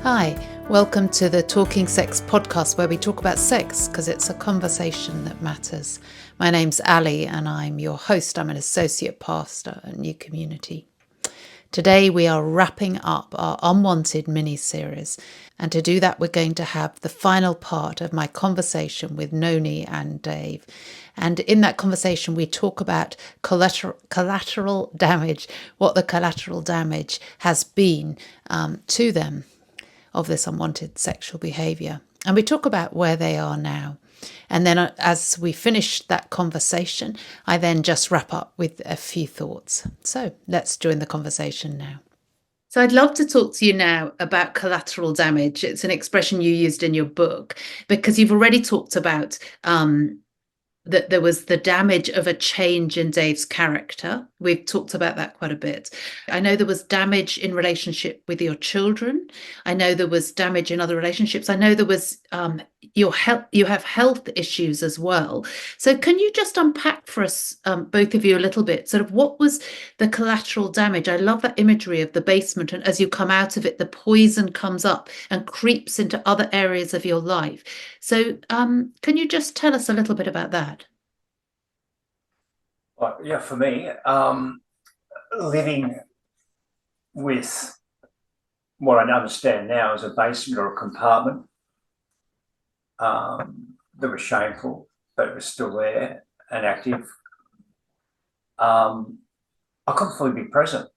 Hi, welcome to the Talking Sex podcast, where we talk about sex because it's a conversation that matters. My name's Ali and I'm your host. I'm an associate pastor at New Community. Today we are wrapping up our Unwanted mini-series, and to do that we're going to have the final part of my conversation with Noni and Dave. And in that conversation we talk about collateral damage, what the collateral damage has been to them of this unwanted sexual behaviour. And we talk about where they are now. And then as we finish that conversation, I then just wrap up with a few thoughts. So let's join the conversation now. So I'd love to talk to you now about collateral damage. It's an expression you used in your book because you've already talked about that there was the damage of a change in Dave's character. We've talked about that quite a bit. I know there was damage in relationship with your children. I know there was damage in other relationships. I know there was your health. You have health issues as well. So can you just unpack for us, both of you, a little bit, sort of what was the collateral damage? I love that imagery of the basement, and as you come out of it, the poison comes up and creeps into other areas of your life. So can you just tell us a little bit about that? Well, yeah, for me, living with what I understand now as a basement or a compartment that was shameful, but it was still there and active. I couldn't fully be present.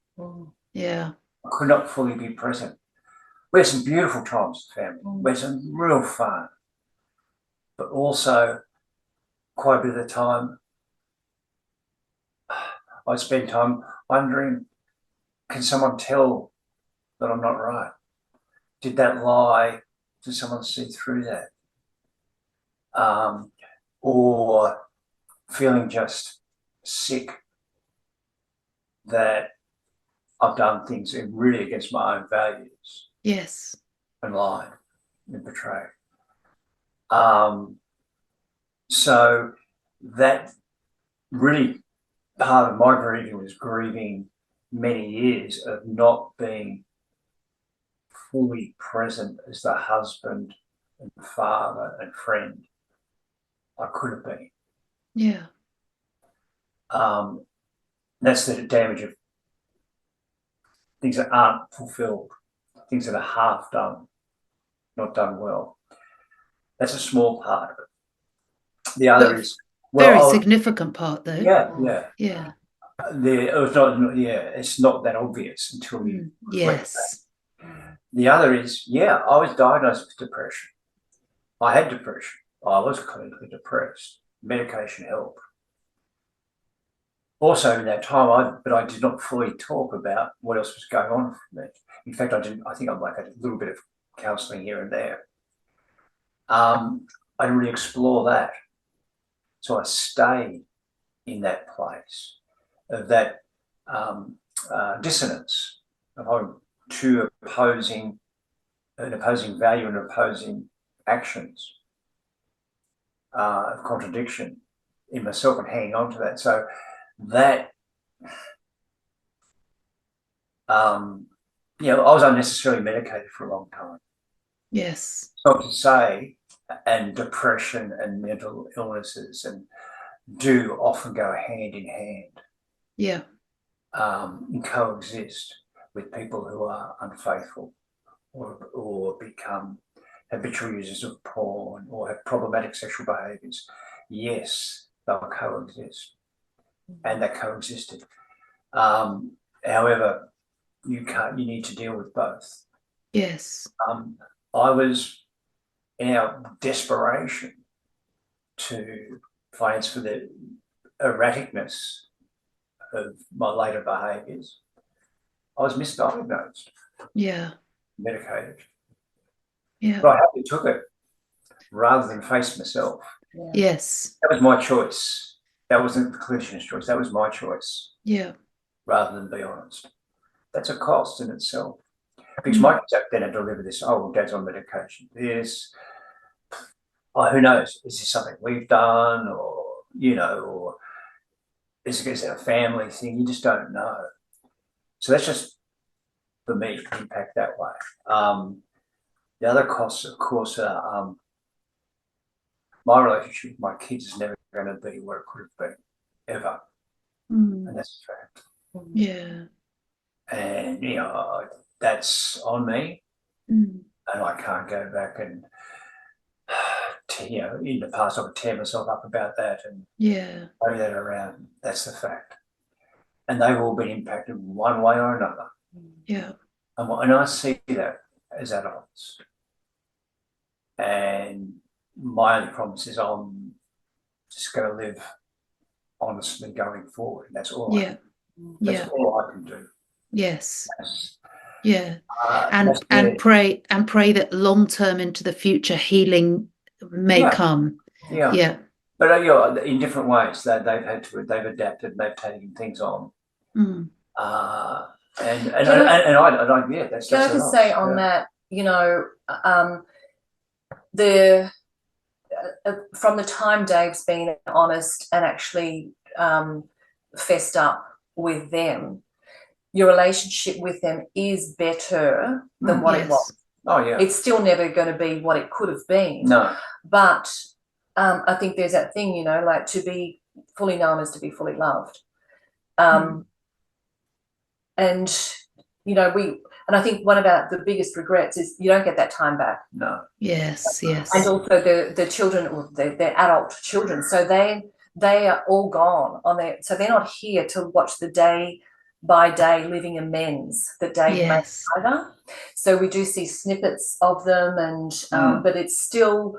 Yeah. I could not fully be present. We had some beautiful times as a family. We had some real fun, but also quite a bit of the time I spend time wondering, can someone tell that I'm not right? Did that lie? Did someone see through that? Or feeling just sick that I've done things really against my own values. Yes. And lied and betrayed. So that really part of my grieving was grieving many years of not being fully present as the husband and father and friend I could have been. Yeah. That's the damage of things that aren't fulfilled, things that are half done, not done well. That's a small part of it. The other is very significant part, though. Yeah. It's not that obvious until you reflect Yes. that. The other is, I was diagnosed with depression. I had depression. I was clinically depressed. Medication helped. Also, in that time, I did not fully talk about what else was going on for me. In fact, I didn't. I think I'm like a little bit of counselling here and there. I didn't really explore that, so I stayed in that place of that dissonance of two opposing value and opposing actions of contradiction in myself and hanging on to that. So that, I was unnecessarily medicated for a long time. Yes. Not to say, and depression and mental illnesses do often go hand in hand. Yeah. And coexist with people who are unfaithful or become habitual users of porn or have problematic sexual behaviours. Yes, they'll coexist, and they coexisted. However, you need to deal with both. Yes. I was, in our desperation to find for the erraticness of my later behaviours, I was misdiagnosed. Yeah. Medicated. Yeah. But I happily took it rather than face myself. Yes. That was my choice. That wasn't the clinician's choice. That was my choice. Yeah. Rather than be honest. That's a cost in itself. Because my kids then had to live with this, dad's on medication. This, who knows? Is this something we've done or is it a family thing? You just don't know. So that's just, for me, impact that way. The other costs, of course, are my relationship with my kids is never going to be what it could have been, ever. And that's a fact. Yeah. And, you know, that's on me. And I can't go back and, you know, in the past I would tear myself up about that and throw that around. That's the fact. And they've all been impacted one way or another. Yeah. And I see that as adults. And my only promise is I'm just going to live honestly going forward. And that's all. That's all I can do. Yes. That's, yeah. And pray that long term into the future healing may come. Yeah. But you know, in different ways that they've adapted, they've taken things on. Can I that's can I just say on that, you know, from the time Dave's been honest and actually fessed up with them, your relationship with them is better than what it was. Oh yeah. It's still never going to be what it could have been. No. But I think there's that thing, you know, like to be fully known is to be fully loved. And, you know, and I think one of the biggest regrets is you don't get that time back. No. Yes. And also the children, or they're adult children, so they are all gone so they're not here to watch the day by day living amends that Dave made either. So we do see snippets of them, and but it's still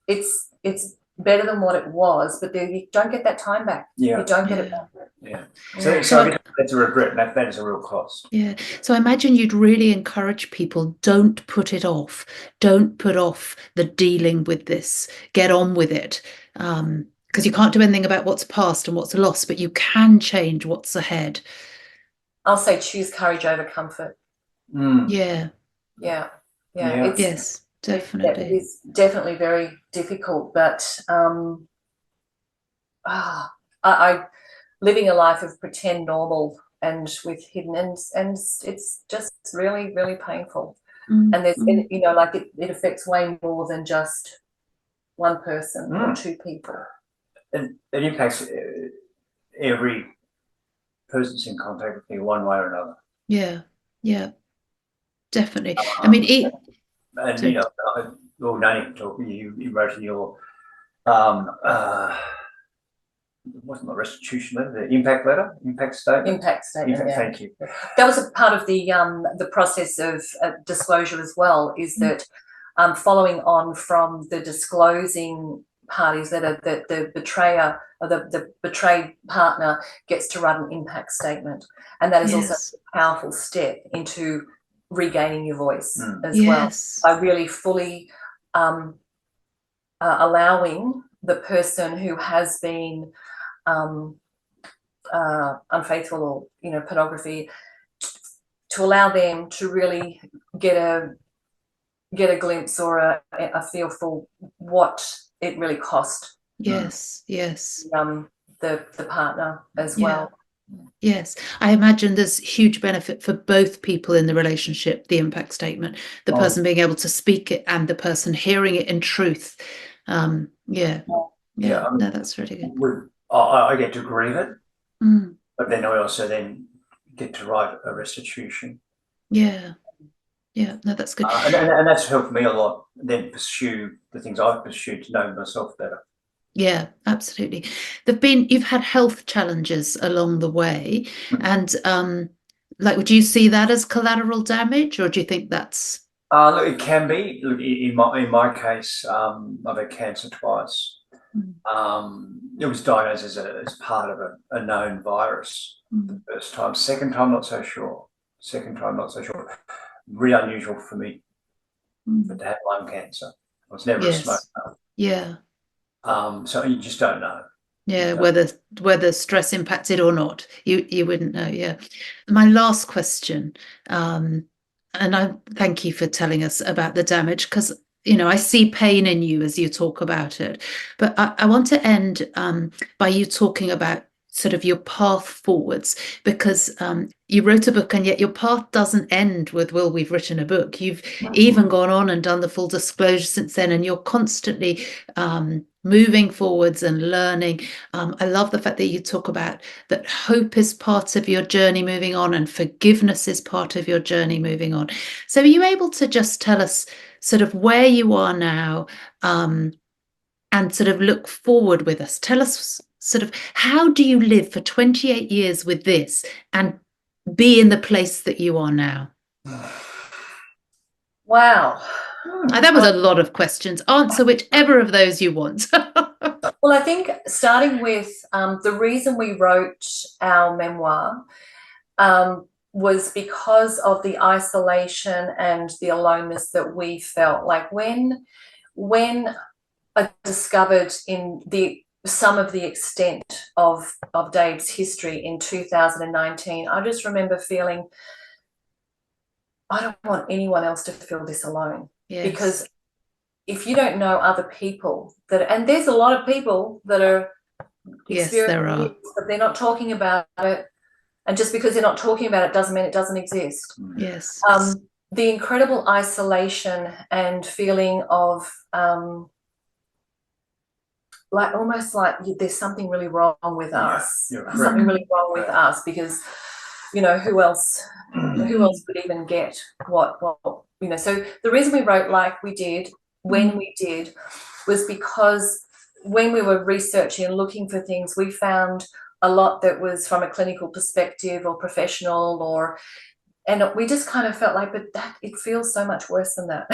it's better than what it was, but you don't get that time back. You don't get it back. So I guess that's a regret. That is a real cost. So I imagine you'd really encourage people, don't put it off. Don't put off the dealing with this. Get on with it. Because you can't do anything about what's past and what's lost, but you can change what's ahead. I'll say choose courage over comfort. Yeah. Yes, definitely. It is definitely very difficult, but I living a life of pretend normal and with hidden ends, and it's just really, really painful. And there's, you know, like it affects way more than just one person or two people. And it impacts every person's in contact with me one way or another. Yeah, definitely. I mean, you know, well, Nani talk. You wrote in your wasn't the restitution letter, the impact statement. Thank you. That was a part of the process of disclosure as well. Is that following on from the disclosing parties that the betrayer or the betrayed partner gets to write an impact statement, and that is also a powerful step into regaining your voice as well, by really fully allowing the person who has been unfaithful or, you know, pornography, to allow them to really get a glimpse or a feel for what it really cost. Yes. The partner as well. Yes, I imagine there's huge benefit for both people in the relationship, the impact statement, the person being able to speak it and the person hearing it in truth. No, that's really good. I get to grieve it, but then I also then get to write a restitution. No, that's good. And that's helped me a lot, then pursue the things I've pursued to know myself better. Yeah, absolutely. You've had health challenges along the way, and like, would you see that as collateral damage, or do you think that's? Look, it can be. Look, in my case, I've had cancer twice. It was diagnosed as part of a known virus the first time. Second time, not so sure. Really unusual for me to have lung cancer. I was never a smoker. So you just don't know. Whether stress impacted or not, you wouldn't know. My last question, and I thank you for telling us about the damage, because, you know, I see pain in you as you talk about it, but I want to end by you talking about sort of your path forwards, because you wrote a book and yet your path doesn't end with, well, we've written a book. You've even gone on and done the full disclosure since then, and you're constantly moving forwards and learning. I love the fact that you talk about that hope is part of your journey moving on and forgiveness is part of your journey moving on. So are you able to just tell us sort of where you are now, and sort of look forward with us? Tell us sort of, how do you live for 28 years with this and be in the place that you are now? Wow. That was a lot of questions. Answer whichever of those you want. Well, I think starting with the reason we wrote our memoir was because of the isolation and the aloneness that we felt. Like when I discovered some of the extent of Dave's history in 2019, I just remember feeling, I don't want anyone else to feel this alone. Yes. Because if you don't know other people and there's a lot of people that are experiencing this, but they're not talking about it. And just because they're not talking about it doesn't mean it doesn't exist. Yes. The incredible isolation and feeling of like almost like there's something really wrong with us. Something really wrong with us, because who else could even get what so the reason we wrote like we did when we did was because when we were researching and looking for things, we found a lot that was from a clinical perspective or professional, and we just kind of felt like, but it feels so much worse than that.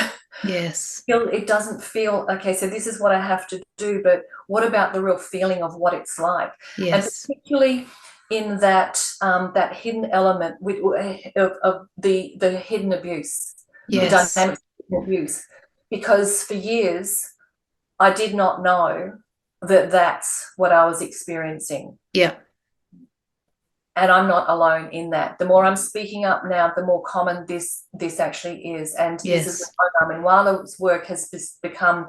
Yes. It doesn't feel, okay, so this is what I have to do, but what about the real feeling of what it's like? Yes. And particularly in that hidden element of the hidden abuse, yes. the dynamics of hidden abuse, because for years I did not know that that's what I was experiencing. Yeah. And I'm not alone in that. The more I'm speaking up now, the more common this actually is. And yes. This is the program. And Wala's work has become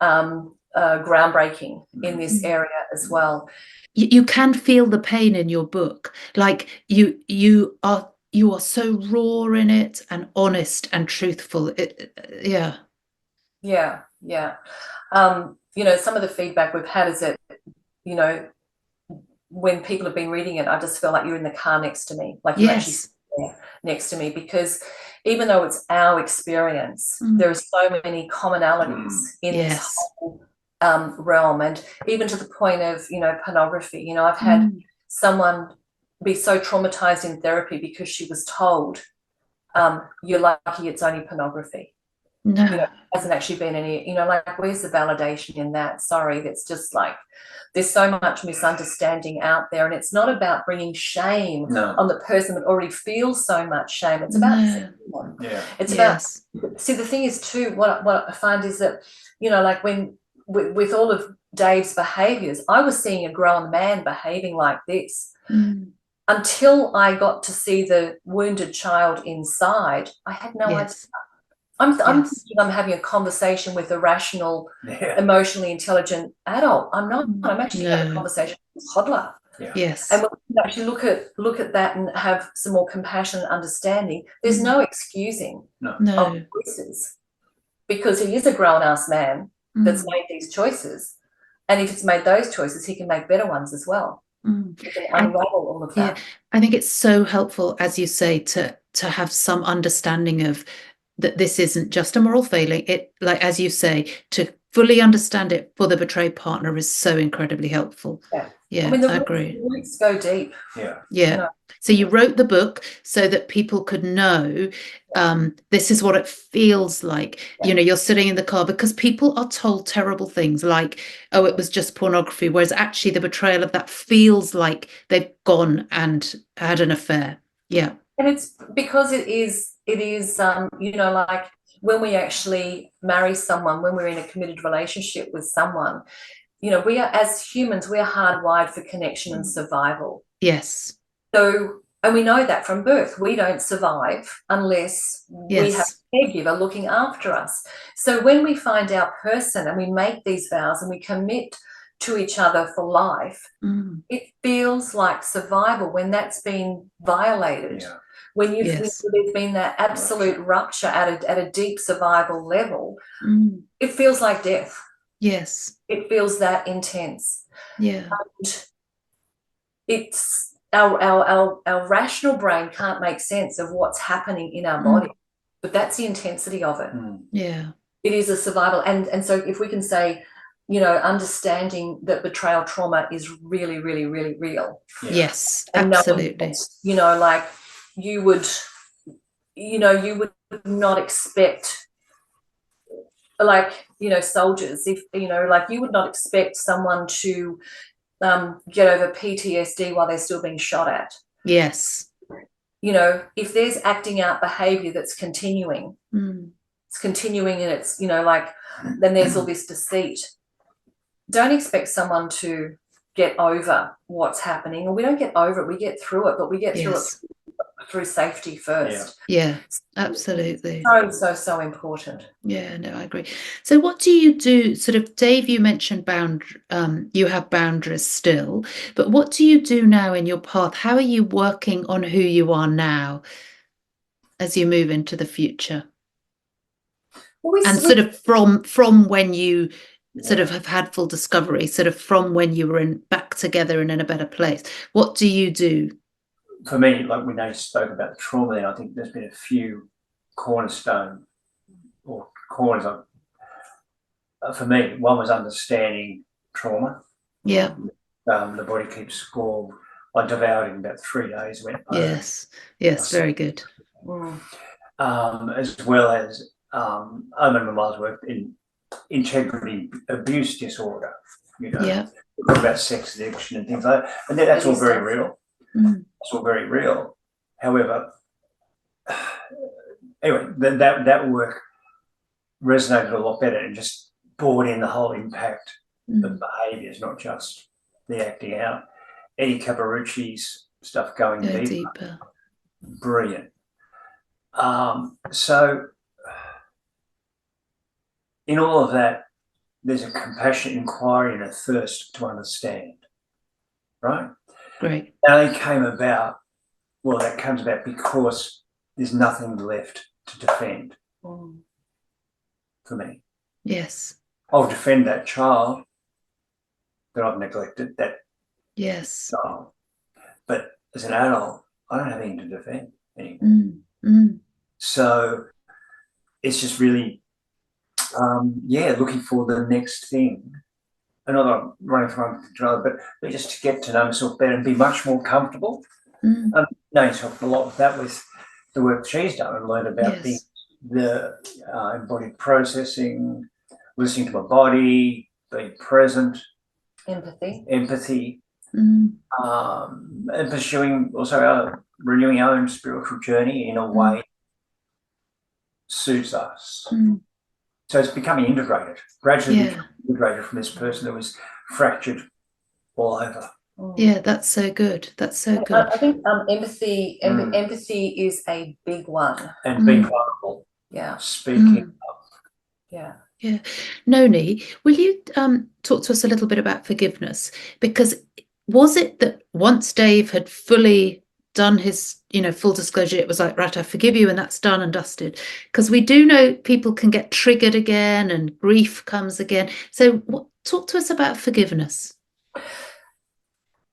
groundbreaking in this area as well. You can feel the pain in your book. Like you are so raw in it and honest and truthful. Yeah. Some of the feedback we've had is that, when people have been reading it, I just feel like you're in the car next to me, like you're actually there next to me, because even though it's our experience, there are so many commonalities in this whole realm, and even to the point of pornography. I've had someone be so traumatized in therapy because she was told, you're lucky it's only pornography. No. Hasn't actually been any, like, where's the validation in that? Sorry, that's just like, there's so much misunderstanding out there, and it's not about bringing shame on the person that already feels so much shame. It's about it's about, see, the thing is too, what I find is that, like when with all of Dave's behaviours, I was seeing a grown man behaving like this. Until I got to see the wounded child inside, I had no idea. I'm thinking I'm having a conversation with a rational, emotionally intelligent adult. I'm not. I'm actually having a conversation with a toddler. Yes. And when we actually look at that and have some more compassion and understanding, there's no excusing of choices, because he is a grown-ass man that's made these choices. And if he's made those choices, he can make better ones as well. He can unravel all of that. I think it's so helpful, as you say, to have some understanding of that this isn't just a moral failing. It, like, as you say, to fully understand it for the betrayed partner is so incredibly helpful. I mean, the agree. roots go deep. So you wrote the book so that people could know this is what it feels like. You're sitting in the car, because people are told terrible things like, oh, it was just pornography, whereas actually the betrayal of that feels like they've gone and had an affair. And it's because it is like when we actually marry someone, when we're in a committed relationship with someone, we are, as humans, we are hardwired for connection and survival. Yes. So, and we know that from birth, we don't survive unless we have a caregiver looking after us. So when we find our person and we make these vows and we commit to each other for life, it feels like survival when that's been violated. Yeah. When Yes. there's been that absolute rupture at a deep survival level, it feels like death. Yes. It feels that intense. Yeah. And it's our rational brain can't make sense of what's happening in our body, but that's the intensity of it. Yeah. It is a survival, and so if we can say, you know, understanding that betrayal trauma is really, really, really real. Yeah. Yes, and absolutely. That, you know, like you would not expect, like, you know, soldiers, if, you know, like you would not expect someone to get over PTSD while they're still being shot at. Yes. You know, if there's acting out behavior that's continuing, it's continuing, and it's, you know, like, then there's all this deceit. Don't expect someone to get over what's happening, or we don't get over it, we get through it, but we get through it through safety first. Yeah, absolutely. So important. Yeah, no, I agree. So what do you do, sort of, Dave, you mentioned you have boundaries still, but what do you do now in your path? How are you working on who you are now as you move into the future? And sort of from when you sort of have had full discovery, sort of from when you were back together and in a better place, what do you do? For me, like we now spoke about the trauma, then I think there's been a few cornerstone or corners for me. One was understanding trauma. Yeah. The body keeps score. I devoured in about 3 days. Yes, very good. As well as I remember my work in integrity abuse disorder. You know, about sex addiction and things like that, and that's all very real. It's all very real. However, anyway, that work resonated a lot better and just brought in the whole impact of behaviours, not just the acting out. Eddie Caparucci's stuff going deeper. Brilliant. So in all of that, there's a compassionate inquiry and a thirst to understand, right? Great. And it came about, well, that comes about because there's nothing left to defend for me. Yes. I'll defend that child that I've neglected, that child. But as an adult, I don't have anything to defend anymore. So it's just really, looking for the next thing. And not that I'm running from one to the other, but just to get to know myself better and be much more comfortable. I know yourself a lot with that, with the work she's done, and learn about the embodied processing, listening to my body, being present, empathy, and pursuing also renewing our own spiritual journey in a way suits us. So it's becoming integrated, gradually becoming integrated from this person that was fractured all over. Yeah, that's so good. That's so good. I think empathy is a big one. And being vulnerable. Yeah. Speaking up. Yeah. Yeah. Noni, will you talk to us a little bit about forgiveness? Because was it that once Dave had fully done his, full disclosure, it was like, right, I forgive you, and that's done and dusted? Because we do know people can get triggered again and grief comes again. So talk to us about forgiveness.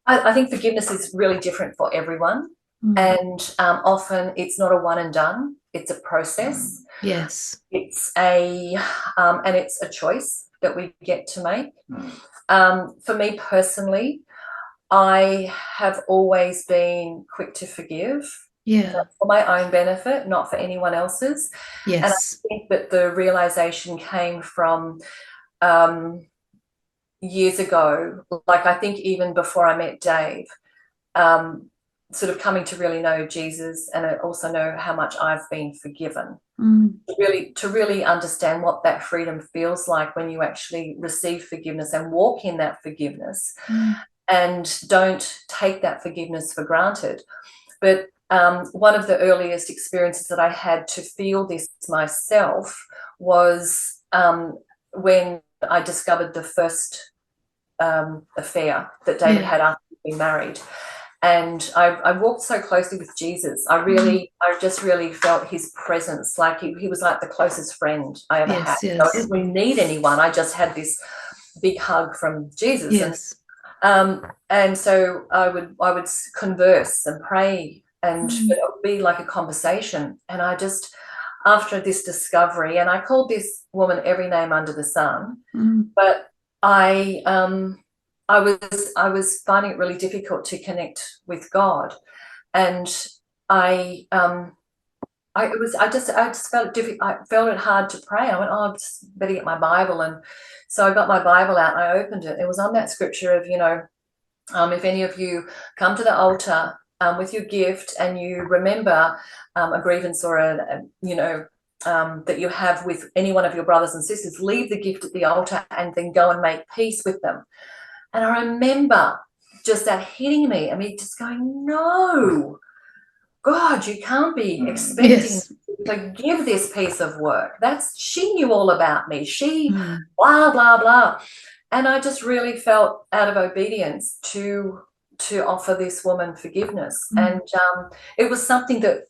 I think forgiveness is really different for everyone. And often it's not a one and done. It's a process. Yes. It's and it's a choice that we get to make. For me personally, I have always been quick to forgive. For my own benefit, not for anyone else's. Yes. And I think that the realization came from years ago, like I think even before I met Dave, sort of coming to really know Jesus, and I also know how much I've been forgiven. To really understand what that freedom feels like when you actually receive forgiveness and walk in that forgiveness, and don't take that forgiveness for granted. But one of the earliest experiences that I had to feel this myself was when I discovered the first affair that David had after being married. And I walked so closely with Jesus. I just really felt his presence. Like he was like the closest friend I ever had. So I didn't really need anyone. I just had this big hug from Jesus. Yes. And so I would converse and pray, and it would be like a conversation. And I just, after this discovery, and I called this woman every name under the sun, but I was finding it really difficult to connect with God, and I just felt it difficult. I felt it hard to pray. I went, oh, I just better get my Bible, and so I got my Bible out and I opened it. It was on that scripture of, if any of you come to the altar with your gift and you remember a grievance or that you have with any one of your brothers and sisters, leave the gift at the altar and then go and make peace with them. And I remember just that hitting me. I mean, just going, no, God, you can't be expecting to give this piece of work. She knew all about me. She blah, blah, blah. And I just really felt out of obedience to offer this woman forgiveness. And it was something that,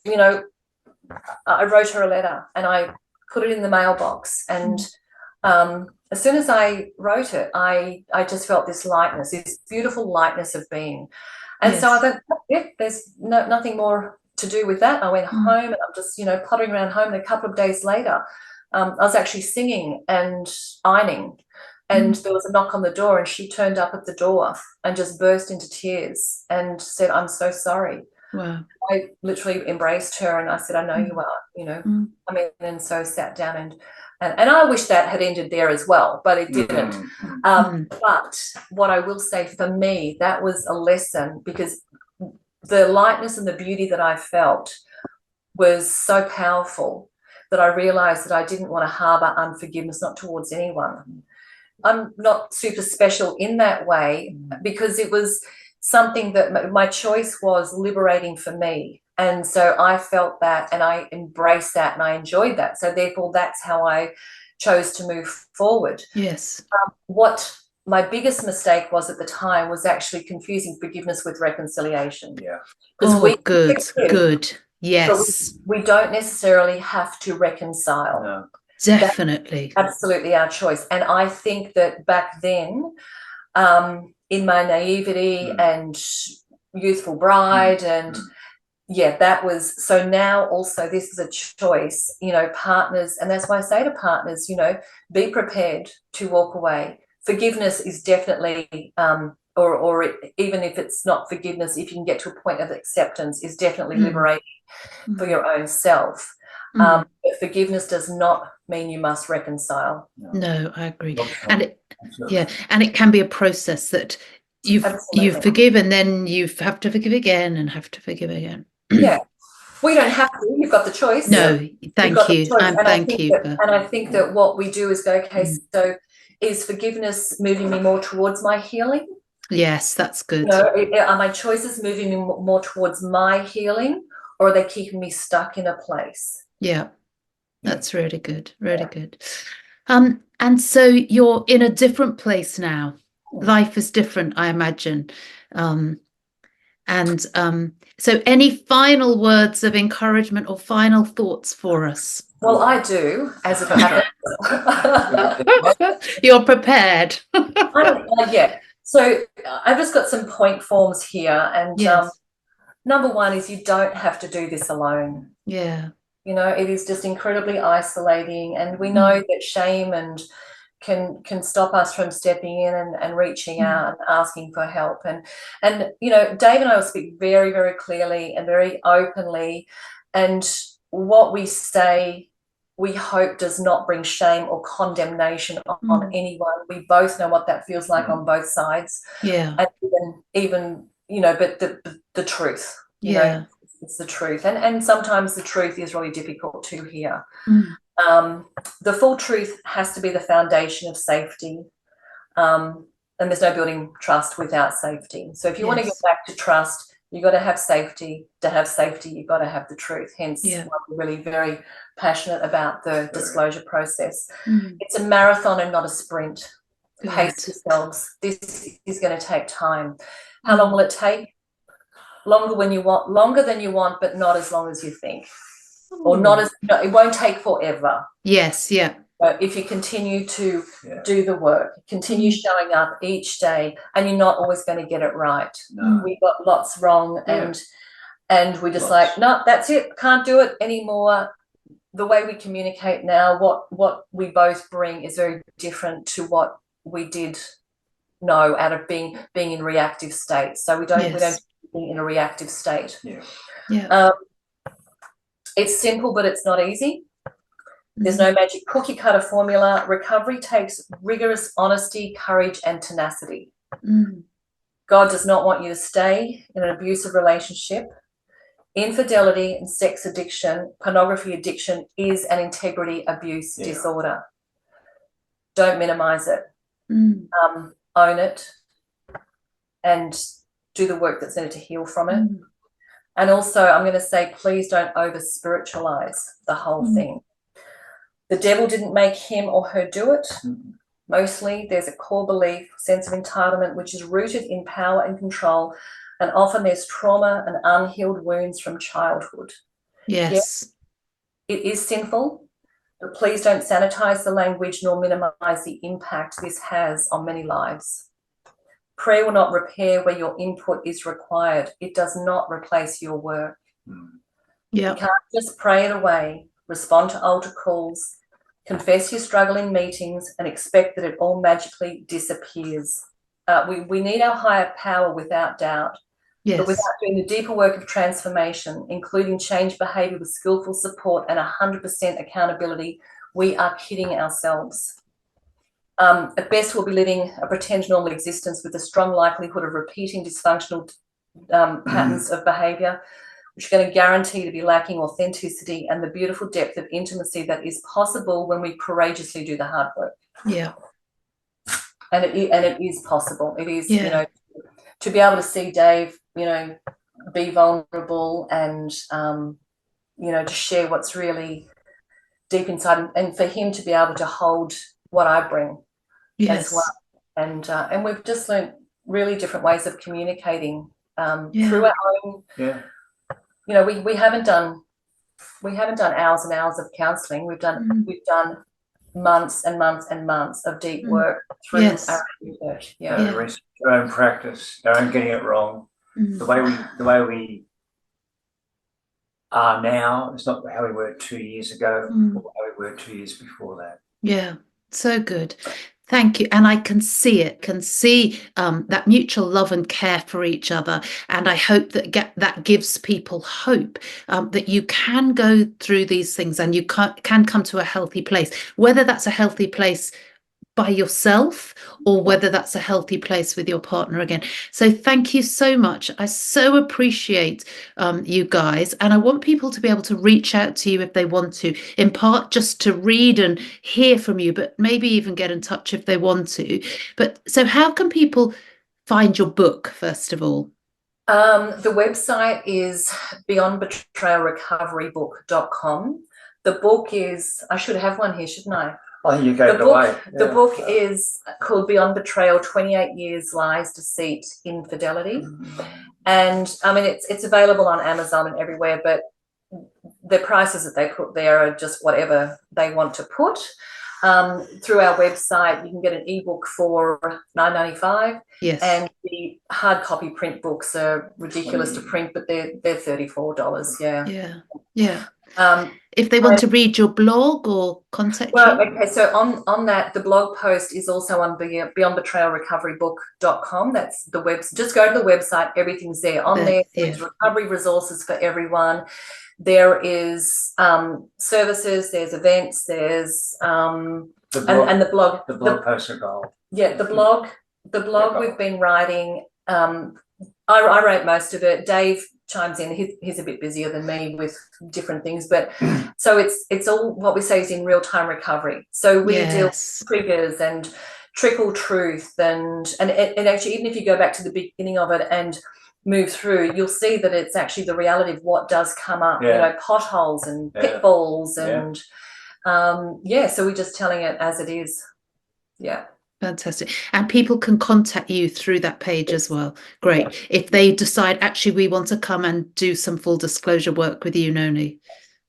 I wrote her a letter and I put it in the mailbox. And as soon as I wrote it, I just felt this lightness, this beautiful lightness of being. And so I thought, there's nothing more to do with that. I went home and I'm just, pottering around home. And a couple of days later, I was actually singing and ironing. And there was a knock on the door, and she turned up at the door and just burst into tears and said, I'm so sorry. Wow. I literally embraced her and I said, I know you are, I mean, and so sat down and I wish that had ended there as well, but it didn't. But what I will say, for me, that was a lesson, because the lightness and the beauty that I felt was so powerful that I realized that I didn't want to harbor unforgiveness, not towards anyone. I'm not super special in that way, because it was something that my choice was liberating for me. And so I felt that and I embraced that and I enjoyed that. So therefore, that's how I chose to move forward. Yes. What my biggest mistake was at the time was actually confusing forgiveness with reconciliation. Yeah. Good. Yes. But we don't necessarily have to reconcile. No. Definitely. That's absolutely our choice. And I think that back then, in my naivety and youthful bride and that was, so now also this is a choice, partners, and that's why I say to partners, be prepared to walk away. Forgiveness is definitely, or even if it's not forgiveness, if you can get to a point of acceptance, is definitely liberating for your own self. But forgiveness does not mean you must reconcile. No, I agree. And it can be a process that you've forgiven, then you have to forgive again and have to forgive again. Yeah, we don't have to. You've got the choice. No, thank you. And thank you. And I think that what we do is go, okay, so is forgiveness moving me more towards my healing? Yes, that's good. Are my choices moving me more towards my healing, or are they keeping me stuck in a place? Yeah, that's really good. Really good. And so you're in a different place now. Life is different, I imagine. So any final words of encouragement or final thoughts for us? Well, I do, as if it happens. You're prepared. So I've just got some point forms here. And number one is you don't have to do this alone. Yeah. It is just incredibly isolating. And we know that shame and can stop us from stepping in and reaching out and asking for help. And Dave and I will speak very, very clearly and very openly. And what we say, we hope, does not bring shame or condemnation on anyone. We both know what that feels like on both sides. Yeah. And even but the truth. It's the truth. And sometimes the truth is really difficult to hear. The full truth has to be the foundation of safety. And there's no building trust without safety. So if you want to get back to trust, you've got to have safety. To have safety, you've got to have the truth. Hence, why we're really very passionate about the disclosure process. It's a marathon and not a sprint. pace yourselves. This is going to take time. How long will it take? Longer than you want, but not as long as you think. Or it won't take forever. Yes, yeah. But if you continue to do the work, continue showing up each day, and you're not always going to get it right. No. We got lots wrong, and we're just like, no, that's it, can't do it anymore. The way we communicate now, what we both bring is very different to what we did know out of being in reactive state. So we don't be in a reactive state. It's simple, but it's not easy. There's no magic cookie cutter formula. Recovery takes rigorous honesty, courage, and tenacity. God does not want you to stay in an abusive relationship. Infidelity and sex addiction, pornography addiction is an integrity abuse disorder. Don't minimize it. Own it and do the work that's needed to heal from it. And also, I'm going to say, please don't over-spiritualize the whole thing. The devil didn't make him or her do it. Mostly, there's a core belief, sense of entitlement, which is rooted in power and control. And often there's trauma and unhealed wounds from childhood. Yes. It is sinful, but please don't sanitize the language nor minimize the impact this has on many lives. Prayer will not repair where your input is required. It does not replace your work. You can't just pray it away, respond to altar calls, confess your struggle in meetings, and expect that it all magically disappears. We need our higher power without doubt. But without doing the deeper work of transformation, including change behaviour with skillful support and 100% accountability, we are kidding ourselves. At best, we'll be living a pretend normal existence with a strong likelihood of repeating dysfunctional patterns of behaviour, which are going to guarantee to be lacking authenticity and the beautiful depth of intimacy that is possible when we courageously do the hard work. And it is possible. It is, to be able to see Dave, be vulnerable and, to share what's really deep inside, and for him to be able to hold what I bring as well. And we've just learned really different ways of communicating through our own. We haven't done hours and hours of counselling. We've done months and months and months of deep work through our research. Our own practice, our own getting it wrong. The way we are now is not how we were 2 years ago or how we were 2 years before that. Yeah, so good. Thank you. And I can see that mutual love and care for each other. And I hope that gives people hope that you can go through these things and you can come to a healthy place, whether that's a healthy place by yourself or whether that's a healthy place with your partner again. So thank you so much. I so appreciate you guys, and I want people to be able to reach out to you if they want to, in part just to read and hear from you, but maybe even get in touch if they want to. But so how can people find your book, first of all? The website is beyondbetrayalrecoverybook.com. The book is, I should have one here, shouldn't I? I think you gave it away. The book is called Beyond Betrayal: 28 Years, Lies, Deceit, Infidelity. And I mean, it's available on Amazon and everywhere, but the prices that they put there are just whatever they want to put. Through our website, you can get an ebook for $9.95. Yes. And the hard copy print books are ridiculous to print, but they're $34. Yeah. If they want to read your blog or contact you? Okay, so on that, the blog post is also on beyondbetrayalrecoverybook.com. That's the website. Just go to the website. Everything's there. There's recovery resources for everyone. There is services, there's events, there's and the blog. The blog posts are gold. Yeah, the blog we've been writing. I wrote most of it. Dave chimes in. He's a bit busier than me with different things, but so it's all what we say is in real time recovery. So we deal with triggers and trickle truth and actually, even if you go back to the beginning of it and move through, you'll see that it's actually the reality of what does come up. Potholes and pitfalls and so we're just telling it as it is. Fantastic. And people can contact you through that page as well. Great. Yeah. If they decide, actually, we want to come and do some full disclosure work with you, Noni.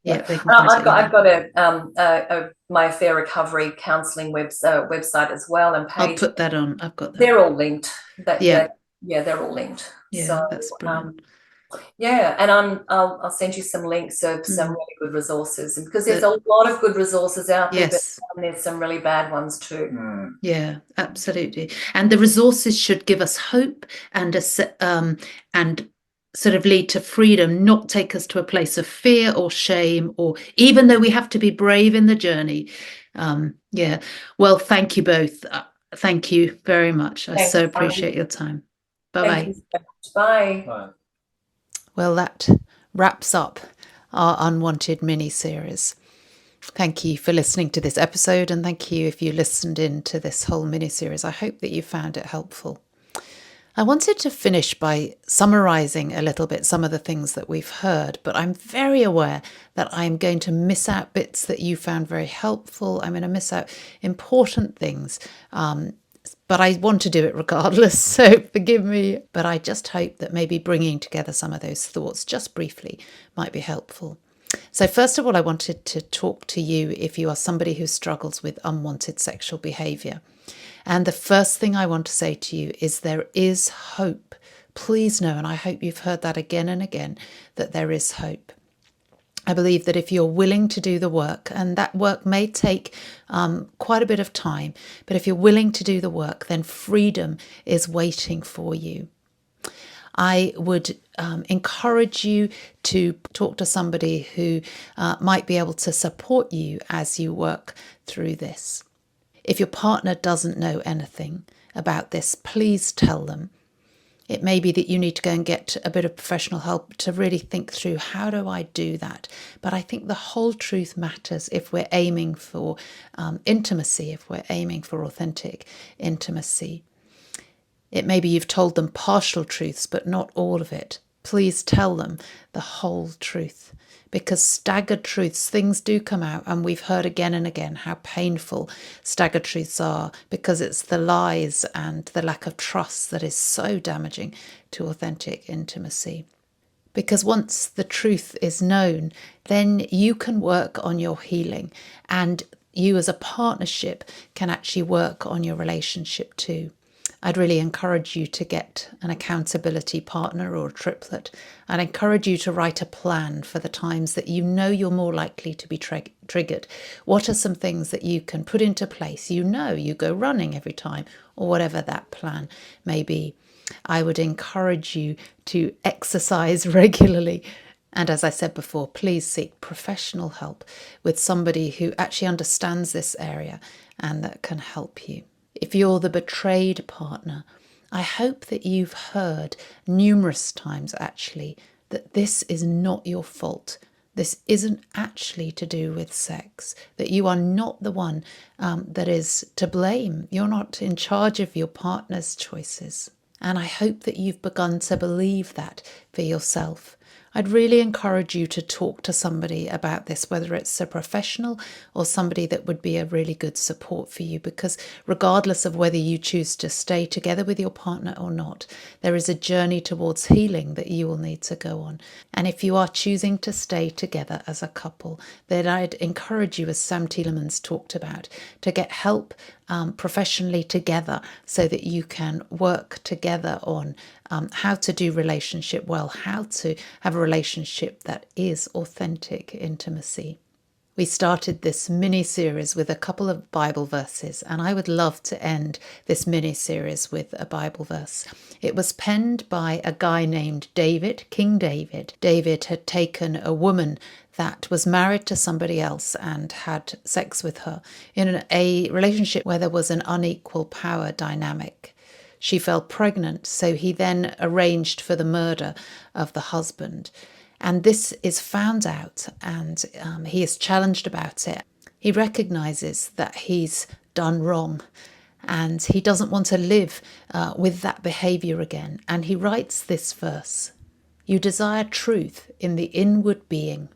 Yeah, they can contact I've got you. my Affair Recovery Counselling website as well, and I'll page. put that on. I've got that. They're all linked. Yeah. They're all linked. Yeah, So that's brilliant. yeah, and I'll send you some links of some really good resources, and because there's a lot of good resources out there, Yes. but there's some really bad ones too. Yeah, absolutely. And the resources should give us hope and and sort of lead to freedom, not take us to a place of fear or shame, or even though we have to be brave in the journey. Yeah. Well, thank you both. Thank you very much. I so appreciate your time. Bye-bye. Thank you so much. Bye. Well, that wraps up our Unwanted mini-series. Thank you for listening to this episode, and thank you if you listened in to this whole mini-series. I hope that you found it helpful. I wanted to finish by summarising a little bit some of the things that we've heard, but I'm very aware that I'm going to miss out bits that you found very helpful. I'm going to miss out important things, but I want to do it regardless, so forgive me. But I just hope that maybe bringing together some of those thoughts just briefly might be helpful. So first of all, I wanted to talk to you if you are somebody who struggles with unwanted sexual behaviour. And the first thing I want to say to you is there is hope. Please know, and I hope you've heard that again and again, that there is hope. I believe that if you're willing to do the work, and that work may take quite a bit of time, but if you're willing to do the work, then freedom is waiting for you. I would encourage you to talk to somebody who might be able to support you as you work through this. If your partner doesn't know anything about this, please tell them. It may be that you need to go and get a bit of professional help to really think through, how do I do that? But I think the whole truth matters if we're aiming for intimacy, if we're aiming for authentic intimacy. It may be you've told them partial truths, but not all of it. Please tell them the whole truth, because staggered truths, things do come out, and we've heard again and again how painful staggered truths are, because it's the lies and the lack of trust that is so damaging to authentic intimacy. Because once the truth is known, then you can work on your healing, and you as a partnership can actually work on your relationship too. I'd really encourage you to get an accountability partner or a triplet. I'd encourage you to write a plan for the times that you know you're more likely to be triggered. What are some things that you can put into place? You know, you go running every time, or whatever that plan may be. I would encourage you to exercise regularly. And as I said before, please seek professional help with somebody who actually understands this area and that can help you. If you're the betrayed partner, I hope that you've heard numerous times actually that this is not your fault. This isn't actually to do with sex, that you are not the one that is to blame. You're not in charge of your partner's choices. And I hope that you've begun to believe that for yourself. I'd really encourage you to talk to somebody about this, whether it's a professional or somebody that would be a really good support for you, because regardless of whether you choose to stay together with your partner or not, there is a journey towards healing that you will need to go on. And if you are choosing to stay together as a couple, then I'd encourage you, as Sam Tielemans talked about, to get help professionally together so that you can work together on how to do relationship well, how to have a relationship that is authentic intimacy. We started this mini-series with a couple of Bible verses, and I would love to end this mini-series with a Bible verse. It was penned by a guy named David, King David. David had taken a woman that was married to somebody else and had sex with her in a relationship where there was an unequal power dynamic. She fell pregnant, so he then arranged for the murder of the husband. And this is found out, and he is challenged about it. He recognises that he's done wrong, and he doesn't want to live with that behaviour again. And he writes this verse: "You desire truth in the inward being.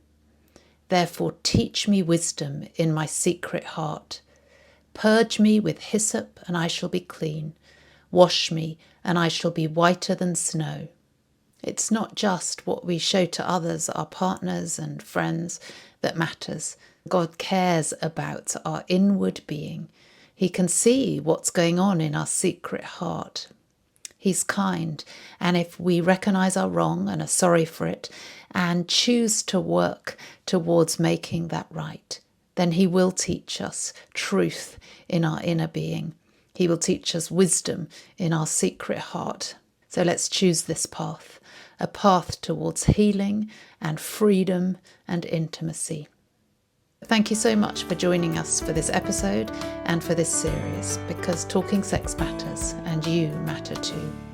Therefore teach me wisdom in my secret heart. Purge me with hyssop, and I shall be clean. Wash me, and I shall be whiter than snow. It's not just what we show to others, our partners and friends, that matters. God cares about our inward being. He can see what's going on in our secret heart. He's kind, and if we recognise our wrong and are sorry for it and choose to work towards making that right, then he will teach us truth in our inner being. He will teach us wisdom in our secret heart. So let's choose this path, a path towards healing and freedom and intimacy. Thank you so much for joining us for this episode and for this series, because talking sex matters and you matter too.